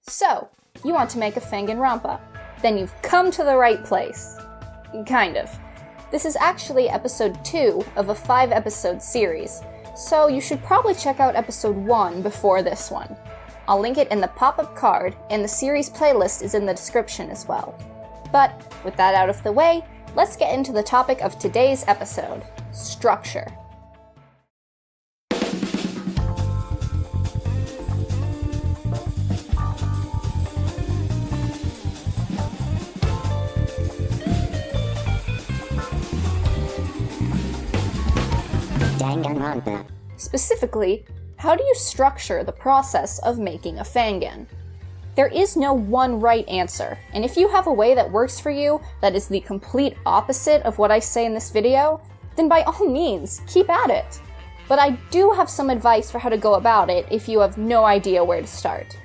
So, you want to make a Fanganronpa. Then you've come to the right place. Kind of. This is actually episode 2 of a 5-episode series, so you should probably check out episode 1 before this one. I'll link it in the pop-up card, and the series playlist is in the description as well. But, with that out of the way, let's get into the topic of today's episode, structure. Fanganronpa. Specifically, how do you structure the process of making a fangan? There is no one right answer, and if you have a way that works for you that is the complete opposite of what I say in this video, then by all means, keep at it. But I do have some advice for how to go about it if you have no idea where to start.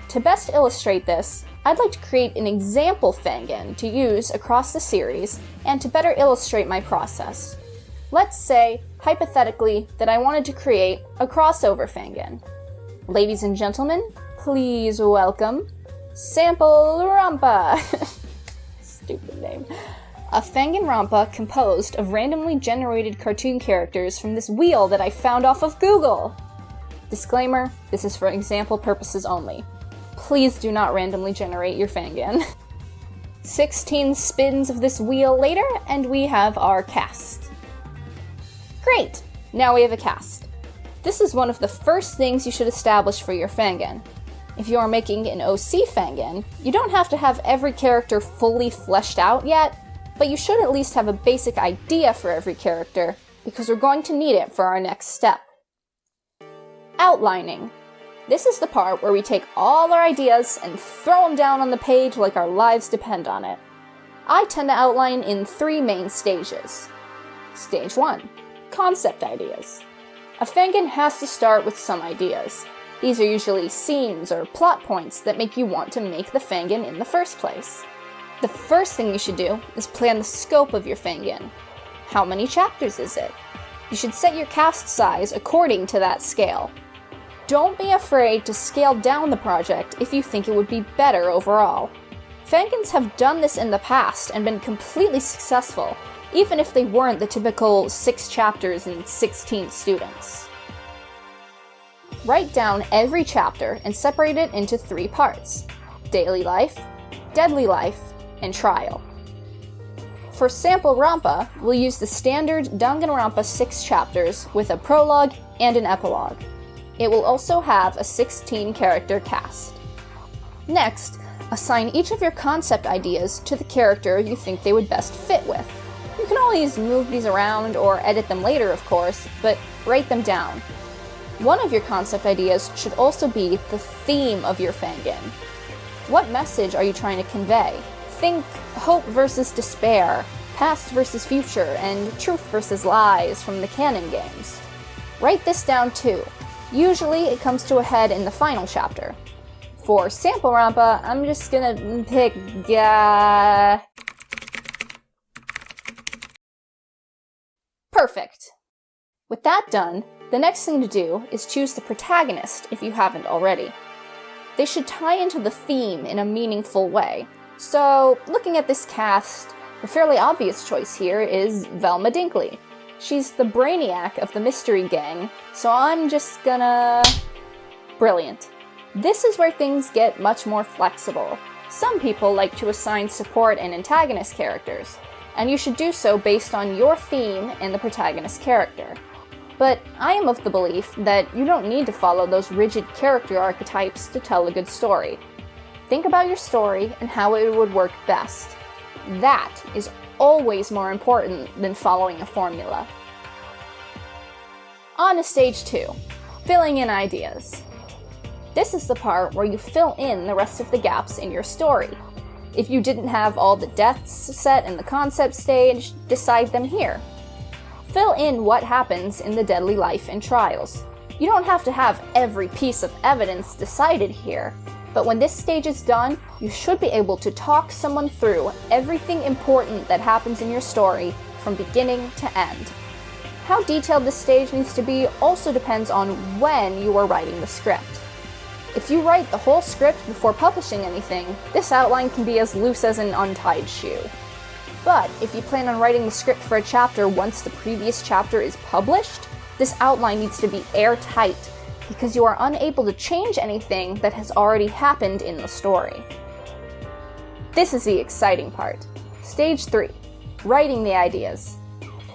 To best illustrate this, I'd like to create an example fangan to use across the series and to better illustrate my process. Let's say, hypothetically, that I wanted to create a crossover fangan. Ladies and gentlemen, please welcome Fanganronpa. Stupid name. A Fanganronpa composed of randomly generated cartoon characters from this wheel that I found off of Google. Disclaimer, this is for example purposes only. Please do not randomly generate your fangan. 16 spins of this wheel later, and we have our cast. Great! Now we have a cast. This is one of the first things you should establish for your fangan. If you are making an OC fangan, you don't have to have every character fully fleshed out yet, but you should at least have a basic idea for every character, because we're going to need it for our next step. Outlining. This is the part where we take all our ideas and throw them down on the page like our lives depend on it. I tend to outline in 3 main stages. Stage 1. Concept ideas. A fangan has to start with some ideas. These are usually scenes or plot points that make you want to make the fangan in the first place. The first thing you should do is plan the scope of your fangan. How many chapters is it? You should set your cast size according to that scale. Don't be afraid to scale down the project if you think it would be better overall. Fangans have done this in the past and been completely successful, even if they weren't the typical 6 chapters and 16 students. Write down every chapter and separate it into 3 parts: daily life, deadly life, and trial. For Fanganronpa, we'll use the standard Danganronpa 6 chapters with a prologue and an epilogue. It will also have a 16-character cast. Next, assign each of your concept ideas to the character you think they would best fit with. You can always move these around or edit them later, of course, but write them down. One of your concept ideas should also be the theme of your fangan. What message are you trying to convey? Think hope versus despair, past versus future, and truth versus lies from the canon games. Write this down too. Usually it comes to a head in the final chapter. For Fanganronpa, I'm just gonna pick Perfect! With that done, the next thing to do is choose the protagonist if you haven't already. They should tie into the theme in a meaningful way. So, looking at this cast, the fairly obvious choice here is Velma Dinkley. She's the brainiac of the mystery gang, so I'm just gonna... Brilliant. This is where things get much more flexible. Some people like to assign support and antagonist characters, and you should do so based on your theme and the protagonist character. But I am of the belief that you don't need to follow those rigid character archetypes to tell a good story. Think about your story and how it would work best. That is always more important than following a formula. On to stage 2, filling in ideas. This is the part where you fill in the rest of the gaps in your story. If you didn't have all the deaths set in the concept stage, decide them here. Fill in what happens in the deadly life and trials. You don't have to have every piece of evidence decided here, but when this stage is done, you should be able to talk someone through everything important that happens in your story from beginning to end. How detailed this stage needs to be also depends on when you are writing the script. If you write the whole script before publishing anything, this outline can be as loose as an untied shoe. But if you plan on writing the script for a chapter once the previous chapter is published, this outline needs to be airtight, because you are unable to change anything that has already happened in the story. This is the exciting part. Stage 3. Writing the ideas.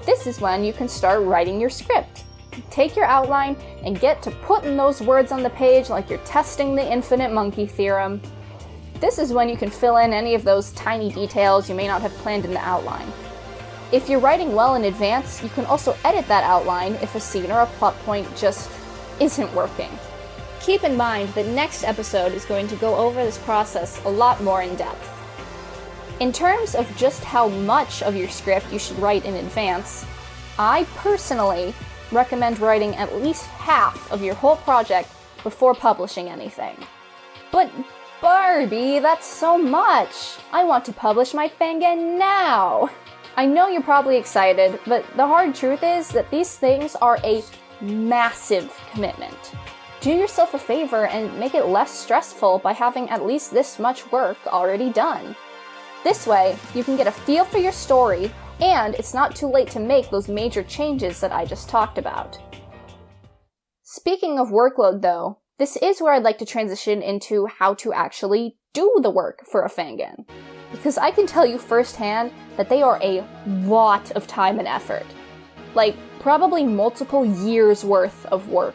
This is when you can start writing your script. Take your outline and get to putting those words on the page like you're testing the infinite monkey theorem. This is when you can fill in any of those tiny details you may not have planned in the outline. If you're writing well in advance, you can also edit that outline if a scene or a plot point just isn't working. Keep in mind that next episode is going to go over this process a lot more in depth. In terms of just how much of your script you should write in advance, I personally recommend writing at least half of your whole project before publishing anything. But Barbie, that's so much! I want to publish my fangan now! I know you're probably excited, but the hard truth is that these things are a massive commitment. Do yourself a favor and make it less stressful by having at least this much work already done. This way, you can get a feel for your story, and it's not too late to make those major changes that I just talked about. Speaking of workload though, this is where I'd like to transition into how to actually do the work for a fangan. Because I can tell you firsthand that they are a lot of time and effort. Like, probably multiple years worth of work.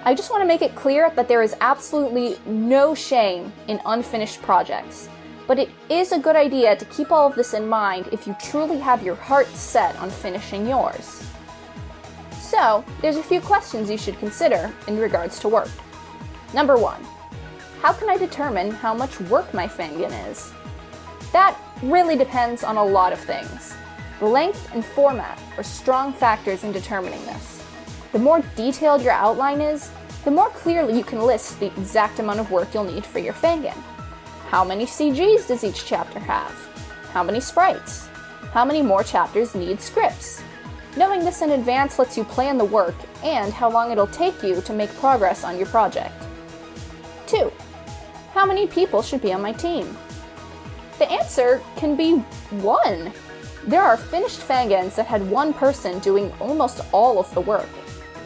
I just want to make it clear that there is absolutely no shame in unfinished projects. But it is a good idea to keep all of this in mind if you truly have your heart set on finishing yours. So, there's a few questions you should consider in regards to work. Number 1. How can I determine how much work my fangan is? That really depends on a lot of things. The length and format are strong factors in determining this. The more detailed your outline is, the more clearly you can list the exact amount of work you'll need for your fangan. How many CGs does each chapter have? How many sprites? How many more chapters need scripts? Knowing this in advance lets you plan the work and how long it'll take you to make progress on your project. 2. How many people should be on my team? The answer can be 1. There are finished fangans that had one person doing almost all of the work.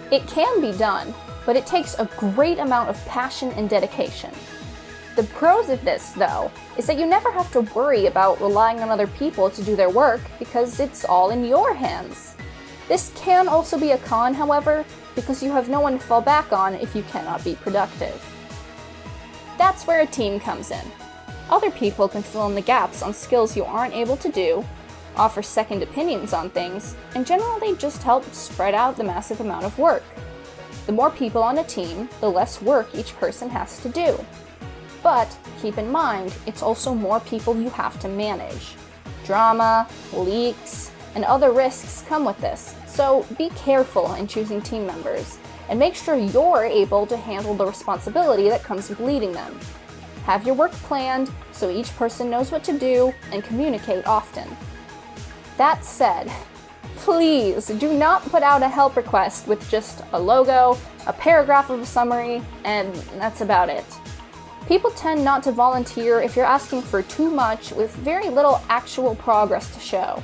It can be done, but it takes a great amount of passion and dedication. The pros of this, though, is that you never have to worry about relying on other people to do their work because it's all in your hands. This can also be a con, however, because you have no one to fall back on if you cannot be productive. That's where a team comes in. Other people can fill in the gaps on skills you aren't able to do, offer second opinions on things, and generally just help spread out the massive amount of work. The more people on a team, the less work each person has to do. But keep in mind, it's also more people you have to manage. Drama, leaks, and other risks come with this, so be careful in choosing team members, and make sure you're able to handle the responsibility that comes with leading them. Have your work planned so each person knows what to do, and communicate often. That said, please do not put out a help request with just a logo, a paragraph of a summary, and that's about it. People tend not to volunteer if you're asking for too much with very little actual progress to show.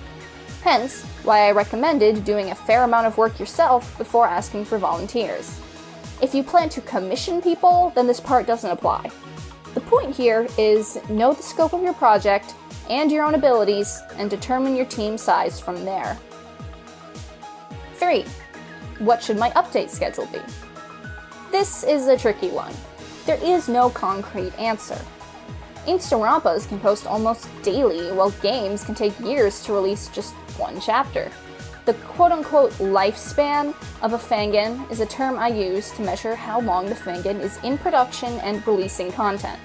Hence, why I recommended doing a fair amount of work yourself before asking for volunteers. If you plan to commission people, then this part doesn't apply. The point here is know the scope of your project and your own abilities and determine your team size from there. 3. What should my update schedule be? This is a tricky one. There is no concrete answer. Instarampas can post almost daily, while games can take years to release just one chapter. The quote-unquote lifespan of a fangan is a term I use to measure how long the fangan is in production and releasing content.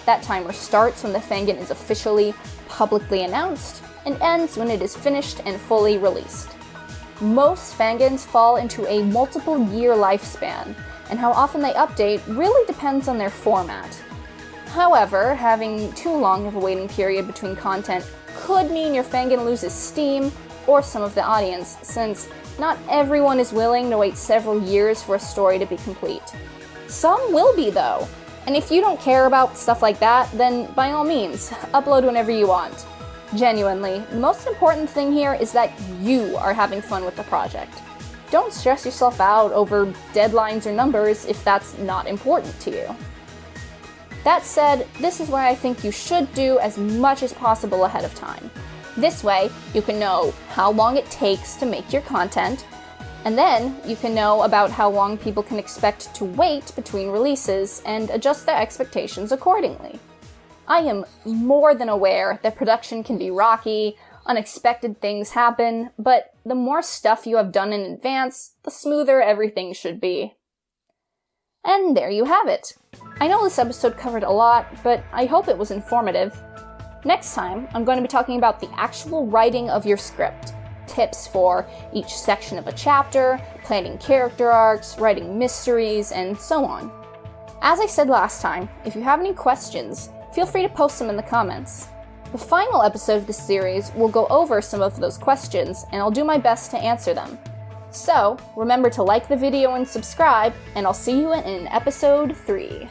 That timer starts when the fangan is officially, publicly announced, and ends when it is finished and fully released. Most fangans fall into a multiple-year lifespan, and how often they update really depends on their format. However, having too long of a waiting period between content could mean your fangan loses steam or some of the audience, since not everyone is willing to wait several years for a story to be complete. Some will be though. And if you don't care about stuff like that, then by all means, upload whenever you want. Genuinely, the most important thing here is that you are having fun with the project. Don't stress yourself out over deadlines or numbers if that's not important to you. That said, this is where I think you should do as much as possible ahead of time. This way, you can know how long it takes to make your content, and then you can know about how long people can expect to wait between releases and adjust their expectations accordingly. I am more than aware that production can be rocky, unexpected things happen, but the more stuff you have done in advance, the smoother everything should be. And there you have it. I know this episode covered a lot, but I hope it was informative. Next time, I'm going to be talking about the actual writing of your script, tips for each section of a chapter, planning character arcs, writing mysteries, and so on. As I said last time, if you have any questions, feel free to post them in the comments. The final episode of this series will go over some of those questions, and I'll do my best to answer them. So, remember to like the video and subscribe, and I'll see you in episode 3.